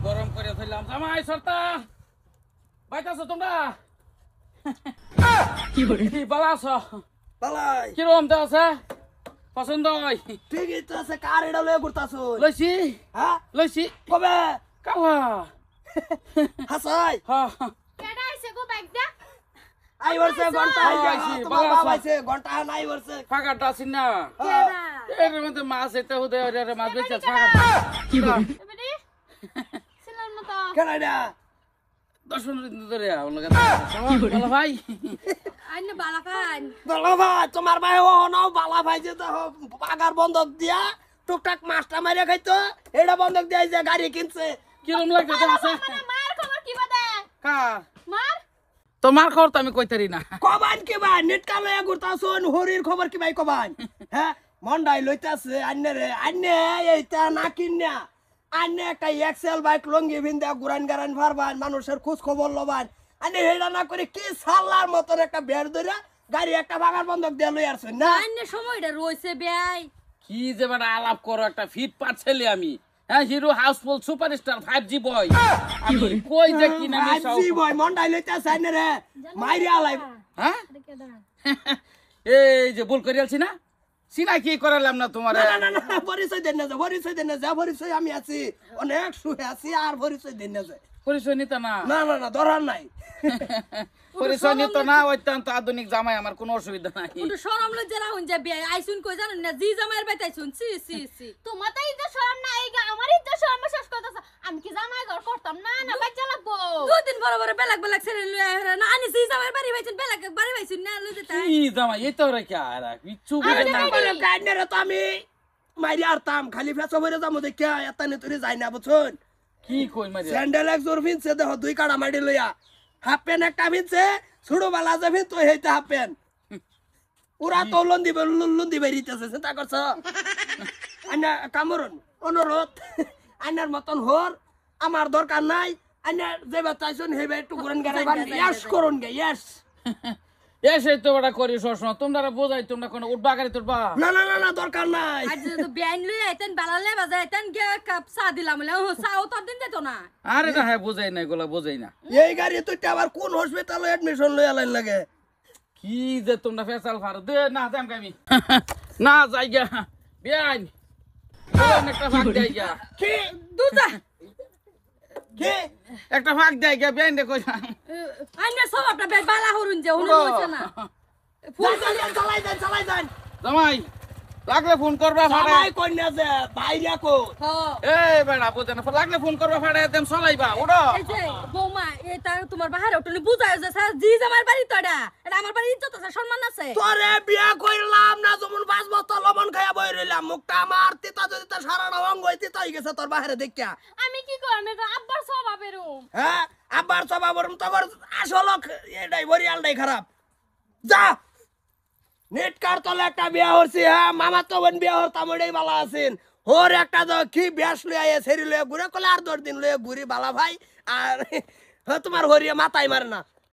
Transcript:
গরম করে ফেললাম জামাই সরতা বাইতাছো তোমরা কি বালা আছো বালাই কিরম তো আছে পছন্দ হয় ঠিকই তো আছে কার এটা লয়ে ঘুরতাছো লইছি হ্যাঁ লইছি কবে কালা হাসাই হ্যাঁ কেডা আইছে গো বাইকটা আই বর্ষে ঘন্টা আইছি, তোমার বাবা বাবা আইছে ঘন্টা নাই বর্ষে ফাঁকাটা আছি না কেডা এর মধ্যে মাছ এতে হুদে ওরে মাছ বেচে ফাঁকা কি করে এবারে সিনার মতো কেন এটা 10-15 দিন ধরে আমার লগে বলো ভাই আইনে বালা খান বালা ভাই তোমার ভাই ও নাও বালা ভাই যে পাগার বন্ধক দিয়া টুকটাক মাছটা মারিয়া খাইতো এটা বন্ধক দিয়া যে গাড়ি কিনছে কিরম লাগছে আছে মানে মার খবর কি বাদে কার মার তোমার খবর তো আমি কইতারি না কবান কি ভাই নেটকা লয়ে ঘুরতাছুন হরির খবর কি ভাই কবান হ্যাঁ মন্ডাই লইতাছে আন্নে রে আন্নে এইটা না কিন্না আন্নে একটা এক্সেল বাইক লঙ্গি ভিন্দা গুরান গারান ফারবান মানুষের খোঁজ খবর লবান আন্নে হেডা না করে কি সাল্লার মতন একটা বের ধরে গাড়ি একটা ভাগার বন্ধক দিয়ে লই আসছেন না আইনে সময়টা রইছে বেয়াই কি যে বাড়া আলাপ করো একটা ফিট পাট ছেলে আমি হ্যাঁ হিরো হাউসফুল সুপারস্টার 5G বয় আমি কই যে কি নামে সব জি ভাই মন্ডাই লইতাছে আন্নে রে মাইরি আলাই হ্যাঁ কেডা এই যে ভুল করিয়ালছি না সিনা কি করালাম না তোমার না না না পরিচয় দেন না যা পরিচয় দেন না যা পরিচয় আমি আছি অনেক সুখে আছি আর পরিচয় দেন না যায় পরিচয় নিত না না না না দরকার নাই পরিচয় নিত না অত্যন্ত আধুনিক জামাই আমার কোনো অসুবিধা নাই ওটা শরম লজ্জা রাহুন যা বেয়াই আইছুন কই জানেন না জি জামাইয়ের বাইতে আইছুন সি সি সি তোমার তো ইজ্জত শরম না এই আমার ইজ্জত শরম শেষ করতেছ আমি কি জামাই ঘর করতাম না না বাচ্চা লাগবো দুদিন বড় বড় বেলাক বেলাক ছেড়ে লই আইরা না আনি জি জামাইয়ের বাড়ি বাইছুন বেলাক বাড়ি বাইছুন না লই যেতে কি জামাই এই তো রে কি আর কিচ্ছু বুঝে না কাইনেরে তো আমি মাইরি আরতাম খালি ফেসো বইরে যাবো দেখিয়া এতানে তুই যাই না বুঝুন কি কই মারি স্যান্ডেল এক জোর ফিনছে দেখো দুই কাড়া মাইরি লইয়া হাফ প্যান্ট একটা ফিনছে ছোট বেলা যে ফিন তুই হইতে হাফ প্যান্ট ওরা তো লন্দি বেরিতেছে চিন্তা করছ আইনা কামরুন অনুরোধ আইনার মতন হর আমার দরকার নাই আইনা যে বাতাইছুন হেবে একটু ঘুরেন গাড়ি ইয়াস করুন গে ইয়াস এসে তো বড় করি সবসময় তোমরা বোঝাই তোমরা কোনো উঠবা গাড়ি তুলবা না না না না দরকার নাই আজ তো বেআইন লই আইতেন বালালে বাজাইতেন গে কাপ চা দিলাম বলে ও চাও তো দিন দিত না আরে না হ্যাঁ বোঝাই না এগুলা বোঝাই না এই গাড়ি তুই আবার কোন হসপিটালে অ্যাডমিশন লইয়া লাইন লাগে কি যে তোমরা ফেসাল ফার দে না যাম আমি না যাইগা বিয়ান একটা ভাগ যাইগা কি দুজা কি একটা ভাগ যাইগা বিয়ান দেখো আইনে সব আপনা বে বালা হরুন যে হুন হইছে না চালাই দেন জামাই লাগলে ফোন করবা ফাড়ে সবাই কন্যা যে বাইরা কো হ এই বেড়া বুঝে না লাগলে ফোন করবা ফাড়ে দেন চলাইবা ওড়ো এই যে বৌমা এটা তোমার বাহারে ওটনি বুঝায় যে স্যার জি জামাইয়ের বাড়ি তো এটা আমার বাড়ি ইজ্জত আছে সম্মান আছে তোরে বিয়া কইলাম না যেমন 5 বস্তা লবণ খাইয়া বই রইলাম মুখটা আমার তিতা যদি তার সারাটা অঙ্গ তিতা হই গেছে তোর বাহিরে দেখিয়া আমি কি করব এটা আব্বার স্বভাবের হ্যাঁ আবার সবাবরম তোর আসল এটাই বরিয়ালটাই খারাপ যা নেট কার তলে একটা বিয়া হচ্ছে হ্যাঁ মামা তো বোন বিয়া হরতাম ওটাই বালা আছেন হোর একটা তো কি ব্যাস লইয়া সেরি লইয়া ঘুরে কলে আর 10 দিন লইয়া ঘুরি বালা ভাই আর তোমার হরিয়া মাথায় মারে না